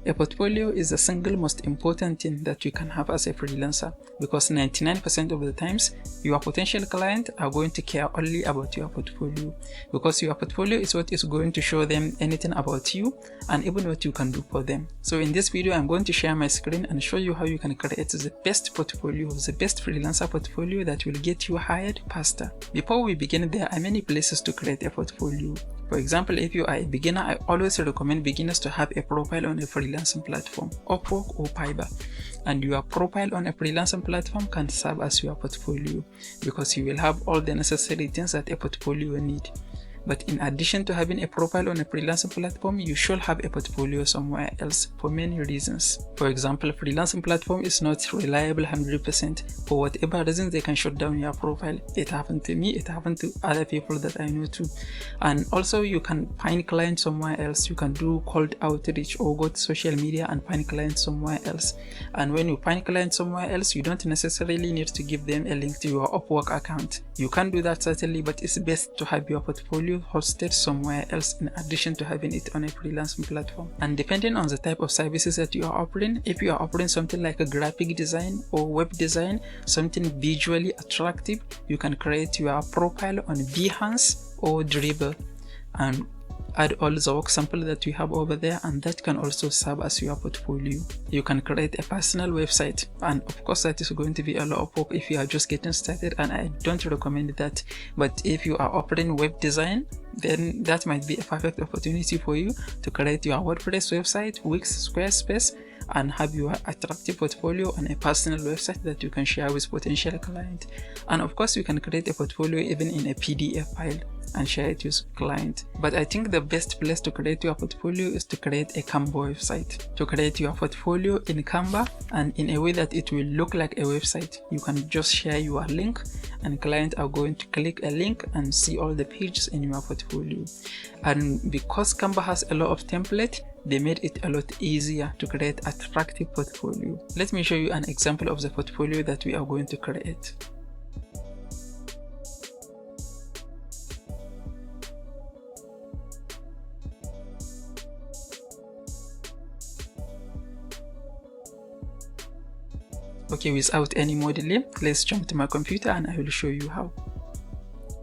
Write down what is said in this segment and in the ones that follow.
A portfolio is the single most important thing that you can have as a freelancer, because 99% of the times your potential client are going to care only about your portfolio, because your portfolio is what is going to show them anything about you and even what you can do for them. So in this video, I'm going to share my screen and show you how you can create the best portfolio, the best freelancer portfolio that will get you hired faster. Before we begin, there are many places to create a portfolio. For example, if you are a beginner, I always recommend beginners to have a profile on a freelancing platform, Upwork or Fiverr. And your profile on a freelancing platform can serve as your portfolio, because you will have all the necessary things that a portfolio need. But in addition to having a profile on a freelancing platform, you should have a portfolio somewhere else for many reasons. For example, freelancing platform is not reliable 100%. For whatever reason, they can shut down your profile. It happened to me, it happened to other people that I know too. And also you can find clients somewhere else. You can do cold outreach or go to social media and find clients somewhere else. And when you find clients somewhere else, you don't necessarily need to give them a link to your Upwork account. You can do that certainly, but it's best to have your portfolio hosted somewhere else in addition to having it on a freelancing platform. And depending on the type of services that you are offering, if you are offering something like a graphic design or web design, something visually attractive, you can create your profile on Behance or Dribbble and add all the work sample that you have over there, and that can also serve as your portfolio. You can create a personal website, and of course that is going to be a lot of work if you are just getting started, and I don't recommend that. But if you are offering web design, then that might be a perfect opportunity for you to create your WordPress website, Wix, Squarespace, and have your attractive portfolio on a personal website that you can share with potential clients. And of course you can create a portfolio even in a PDF file and share it with client. But I think the best place to create your portfolio is to create a Canva website. To create your portfolio in Canva and in a way that it will look like a website, you can just share your link and clients are going to click a link and see all the pages in your portfolio. And because Canva has a lot of templates, they made it a lot easier to create attractive portfolio. Let me show you an example of the portfolio that we are going to create. Okay, without any more delay, let's jump to my computer and I will show you how.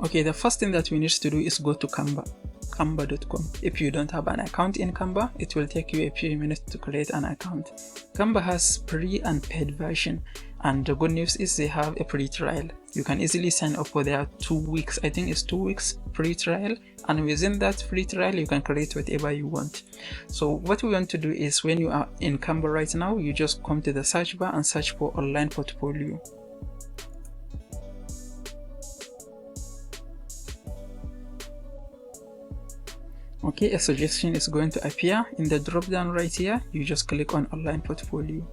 Okay, the first thing that we need to do is go to canva.com. If you don't have an account in Canva, it will take you a few minutes to create an account. Canva has free and paid version, and the good news is they have a free trial. You can easily sign up for their 2 weeks, I think it's 2 weeks free trial, and within that free trial you can create whatever you want. So what we want to do is, when you are in Canva right now, you just come to the search bar and search for online portfolio. Okay, a suggestion is going to appear in the drop down right here. You just click on online portfolio.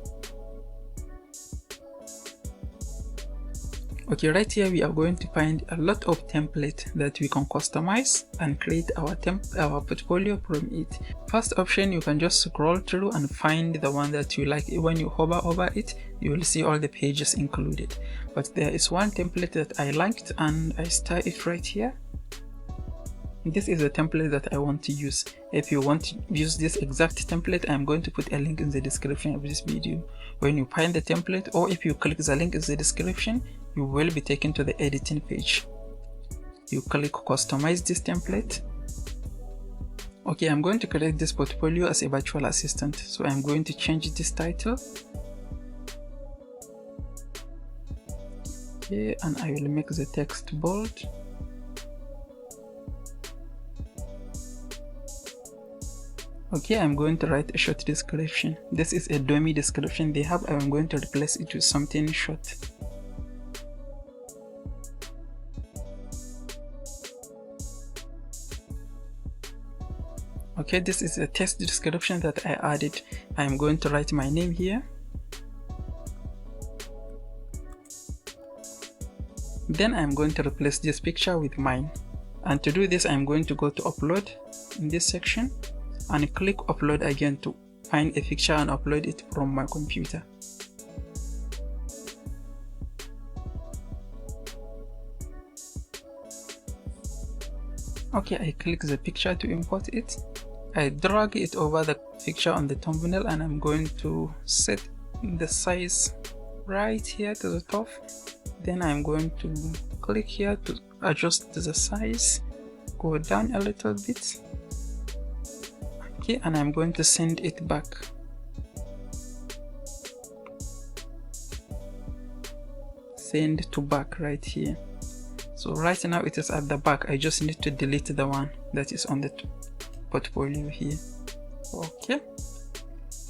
Okay, right here we are going to find a lot of templates that we can customize and create our portfolio from it. First option, you can just scroll through and find the one that you like. When you hover over it, you will see all the pages included. But there is one template that I liked and I star it right here. This is the template that I want to use. If you want to use this exact template, I'm going to put a link in the description of this video. When you find the template, or if you click the link in the description, you will be taken to the editing page. You click customize this template. Okay, I'm going to create this portfolio as a virtual assistant, so I'm going to change this title. Okay, and I will make the text bold. Okay, I'm going to write a short description. This is a dummy description they have. I'm going to replace it with something short. Okay, this is a text description that I added. I'm going to write my name here. Then I'm going to replace this picture with mine. And to do this, I'm going to go to upload in this section and click upload again to find a picture and upload it from my computer. Okay, I click the picture to import it, I drag it over the picture on the thumbnail, and I'm going to set the size right here to the top. Then I'm going to click here to adjust the size, go down a little bit. Okay, and I'm going to send it back. Send to back right here. So right now it is at the back. I just need to delete the one that is on the portfolio here. Okay,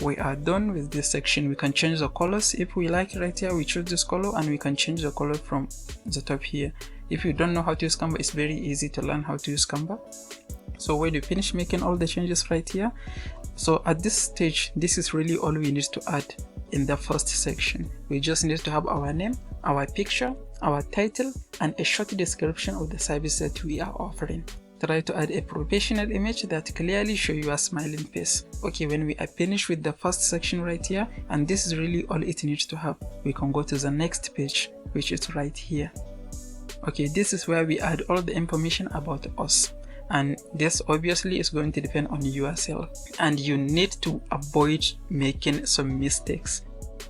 we are done with this section. We can change the colors if we like. Right here we choose this color, and we can change the color from the top here. If you don't know how to use Canva, it's very easy to learn how to use Canva. So when you finish making all the changes right here, so at this stage, this is really all we need to add in the first section. We just need to have our name, our picture, our title, and a short description of the service that we are offering. Try to add a professional image that clearly shows your smiling face. Okay, when we are finished with the first section right here, and this is really all it needs to have, we can go to the next page, which is right here. Okay, this is where we add all the information about us, and this obviously is going to depend on yourself, and you need to avoid making some mistakes.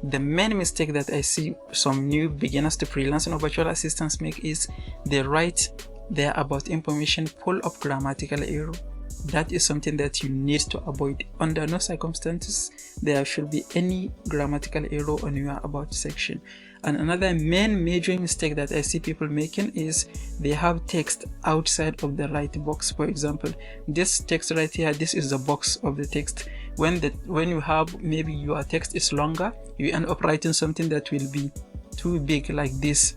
The main mistake that I see some new beginners to freelancing or virtual assistants make is they write their about information full of grammatical error. That is something that you need to avoid. Under no circumstances there should be any grammatical error on your about section. And another major mistake that I see people making is they have text outside of the right box. For example, this text right here, this is the box of the text. When you have maybe your text is longer, you end up writing something that will be too big like this.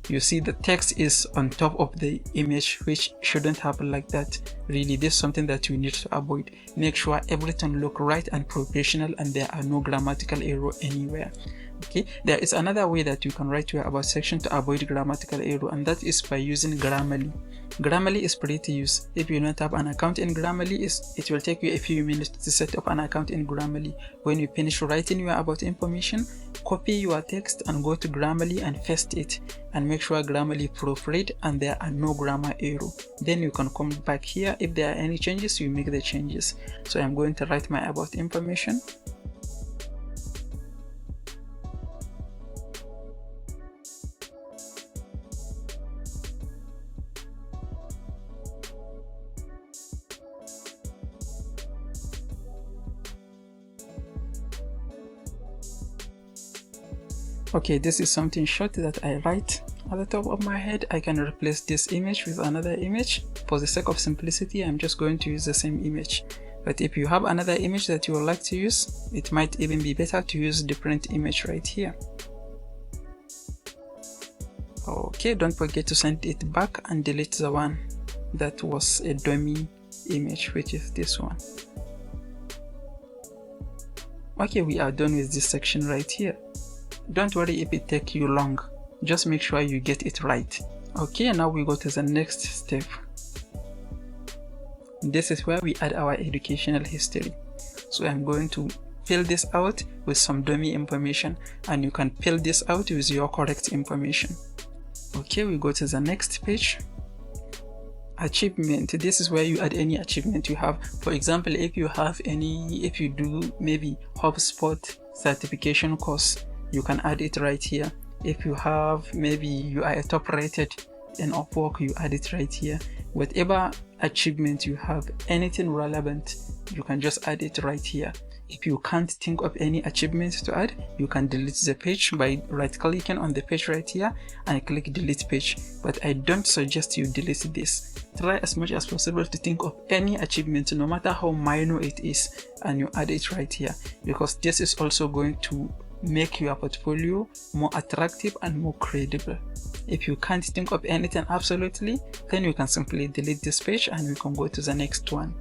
You see the text is on top of the image, which shouldn't happen like that. Really, this is something that you need to avoid. Make sure everything look right and professional, and there are no grammatical error anywhere. Okay, there is another way that you can write your about section to avoid grammatical error, and that is by using Grammarly. Grammarly is free to use. If you don't have an account in Grammarly, it will take you a few minutes to set up an account in Grammarly. When you finish writing your about information, copy your text and go to Grammarly and paste it, and make sure Grammarly proofread and there are no grammar error. Then you can come back here. If there are any changes, you make the changes. So I'm going to write my about information. Okay, this is something short that I write at the top of my head. I can replace this image with another image. For the sake of simplicity, I'm just going to use the same image. But if you have another image that you would like to use, it might even be better to use different image right here. Okay, don't forget to send it back and delete the one that was a dummy image, which is this one. Okay, we are done with this section right here. Don't worry if it takes you long, just make sure you get it right. Okay, now we go to the next step. This is where we add our educational history. So I'm going to fill this out with some dummy information, and you can fill this out with your correct information. Okay, we go to the next page. Achievement. This is where you add any achievement you have. For example, if you do maybe HubSpot certification course, you can add it right here. If you have, maybe you are a top rated in Upwork, you add it right here. Whatever achievement you have, anything relevant, you can just add it right here. If you can't think of any achievements to add, you can delete the page by right clicking on the page right here and click delete page. But I don't suggest you delete this. Try as much as possible to think of any achievement, no matter how minor it is, and you add it right here, because this is also going to make your portfolio more attractive and more credible. If you can't think of anything absolutely, then you can simply delete this page and we can go to the next one.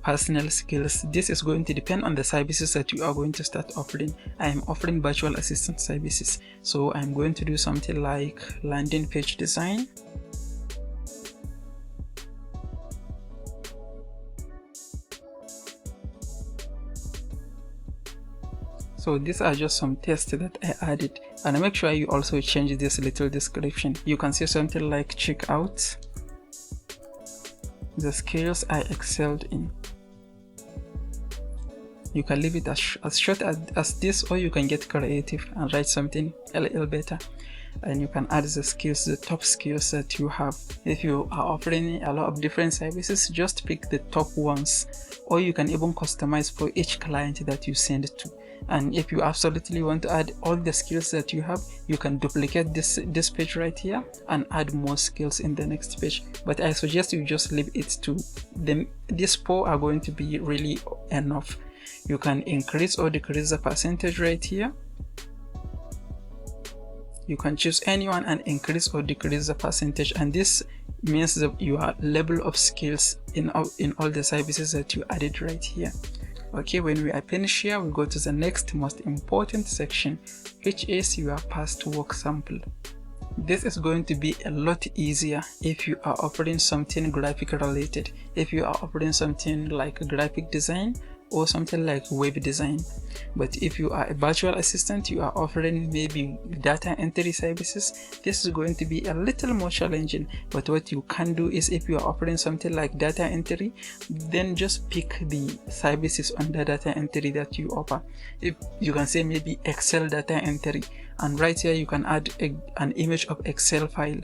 Personal skills. This is going to depend on the services that you are going to start offering. I am offering virtual assistant services, so I'm going to do something like landing page design. So these are just some tests that I added, and make sure you also change this little description. You can see something like check out the skills I excelled in. You can leave it as short as this, or you can get creative and write something a little better. And you can add the skills, the top skills that you have. If you are offering a lot of different services, just pick the top ones, or you can even customize for each client that you send to. And if you absolutely want to add all the skills that you have, you can duplicate this page right here and add more skills in the next page. But I suggest you just leave it to them. These 4 are going to be really enough. You can increase or decrease the percentage right here. You can choose anyone and increase or decrease the percentage, and this means that your level of skills in all the services that you added right here. Okay, when we are finished here, we go to the next most important section, which is your past work sample. This is going to be a lot easier if you are offering something graphic related, if you are offering something like graphic design or something like web design. But if you are a virtual assistant, you are offering maybe data entry services, this is going to be a little more challenging. But what you can do is, if you are offering something like data entry, then just pick the services under data entry that you offer. If you can say maybe Excel data entry, and right here you can add an image of Excel file.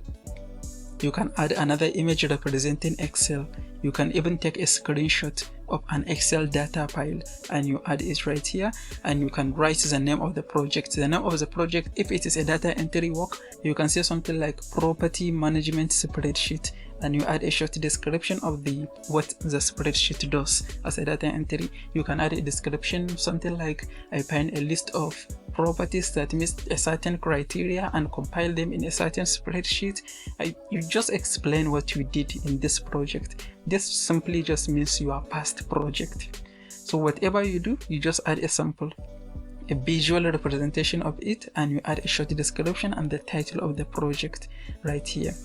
You can add another image representing Excel. You can even take a screenshot of an Excel data file and you add it right here, and you can write the name of the project. The name of the project, if it is a data entry work, you can say something like property management spreadsheet, and you add a short description of what the spreadsheet does as a data entry. You can add a description, something like, I find a list of properties that meet a certain criteria and compile them in a certain spreadsheet. You just explain what you did in this project. This simply just means your past project. So whatever you do, you just add a sample, a visual representation of it, and you add a short description and the title of the project right here.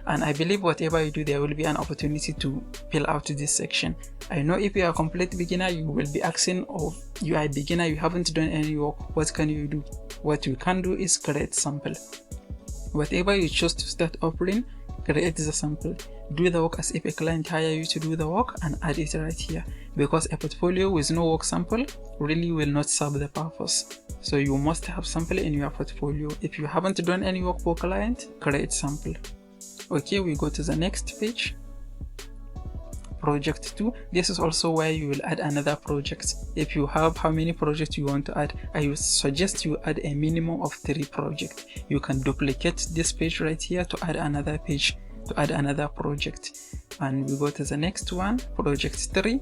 And I believe whatever you do, there will be an opportunity to fill out this section. I know if you are a complete beginner, you will be asking, oh, you are a beginner, you haven't done any work, what can you do? What you can do is create sample. Whatever you choose to start offering, create the sample. Do the work as if a client hire you to do the work and add it right here, because a portfolio with no work sample really will not serve the purpose. So you must have sample in your portfolio. If you haven't done any work for client, create sample. Okay, we go to the next page. Project 2. This is also where you will add another project. If you have how many projects you want to add, I would suggest you add a minimum of 3 projects. You can duplicate this page right here to add another page, to add another project. And we go to the next one, project 3.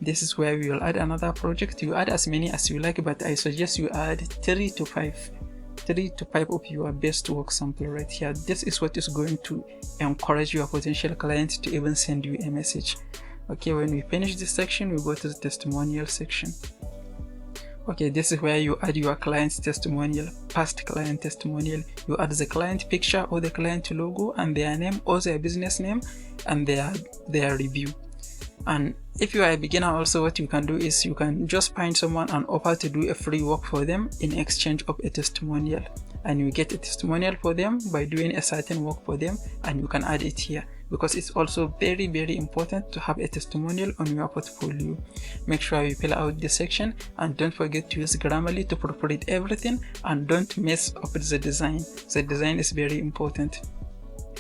This is where we will add another project. You add as many as you like, but I suggest you add 3 to 5 of your best work sample right here. This is what is going to encourage your potential client to even send you a message. Okay, when we finish this section, we go to the testimonial section. Okay, this is where you add your client's testimonial, past client testimonial. You add the client picture or the client logo and their name or their business name and their review. And if you are a beginner also, what you can do is you can just find someone and offer to do a free work for them in exchange of a testimonial, and you get a testimonial for them by doing a certain work for them, and you can add it here, because it's also very, very important to have a testimonial on your portfolio. Make sure you fill out this section, and don't forget to use Grammarly to proofread everything, and don't mess up the design. The design is very important.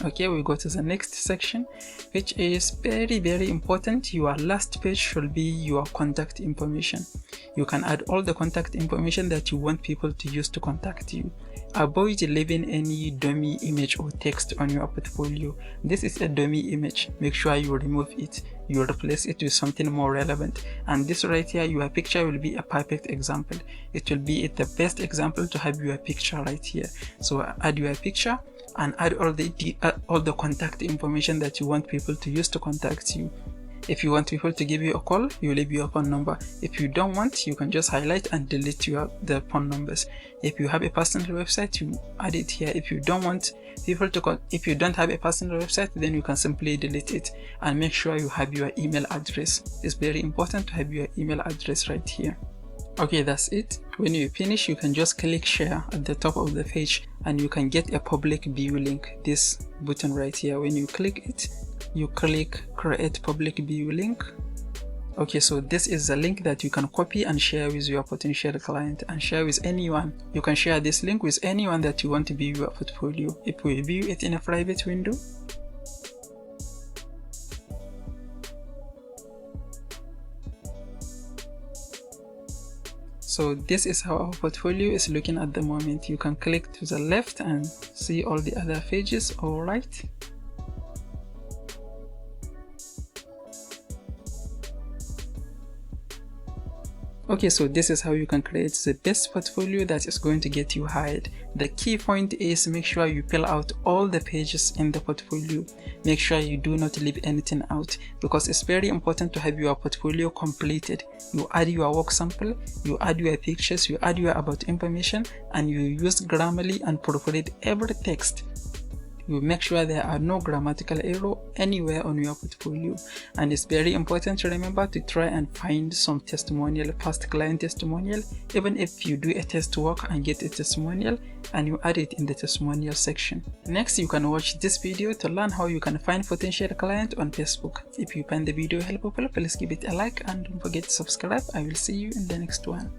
Okay, we go to the next section, which is very, very important. Your last page should be your contact information. You can add all the contact information that you want people to use to contact you. Avoid leaving any dummy image or text on your portfolio. This is a dummy image. Make sure you remove it. You replace it with something more relevant. And this right here, your picture will be a perfect example. It will be the best example to have your picture right here. So add your picture and add all the contact information that you want people to use to contact you. If you want people to give you a call, you leave your phone number. If you don't want, you can just highlight and delete the phone numbers. If you have a personal website, you add it here. If you don't want people to if you don't have a personal website, then you can simply delete it, and make sure you have your email address. It's very important to have your email address right here. Okay, that's it. When you finish, you can just click share at the top of the page and you can get a public view link, this button right here. When you click it, you click create public view link, Okay, so this is the link that you can copy and share with your potential client and share with anyone. You can share this link with anyone that you want to view your portfolio. If we view it in a private window, so this is how our portfolio is looking at the moment. You can click to the left and see all the other pages, all right. Okay, so this is how you can create the best portfolio that is going to get you hired. The key point is make sure you fill out all the pages in the portfolio. Make sure you do not leave anything out, because it's very important to have your portfolio completed. You add your work sample, you add your pictures, you add your about information, and you use Grammarly and proofread every text. You make sure there are no grammatical error anywhere on your portfolio. And it's very important to remember to try and find some testimonial, past client testimonial. Even if you do a test work and get a testimonial, and you add it in the testimonial section. Next, you can watch this video to learn how you can find potential client on Facebook. If you find the video helpful, please give it a like and don't forget to subscribe. I will see you in the next one.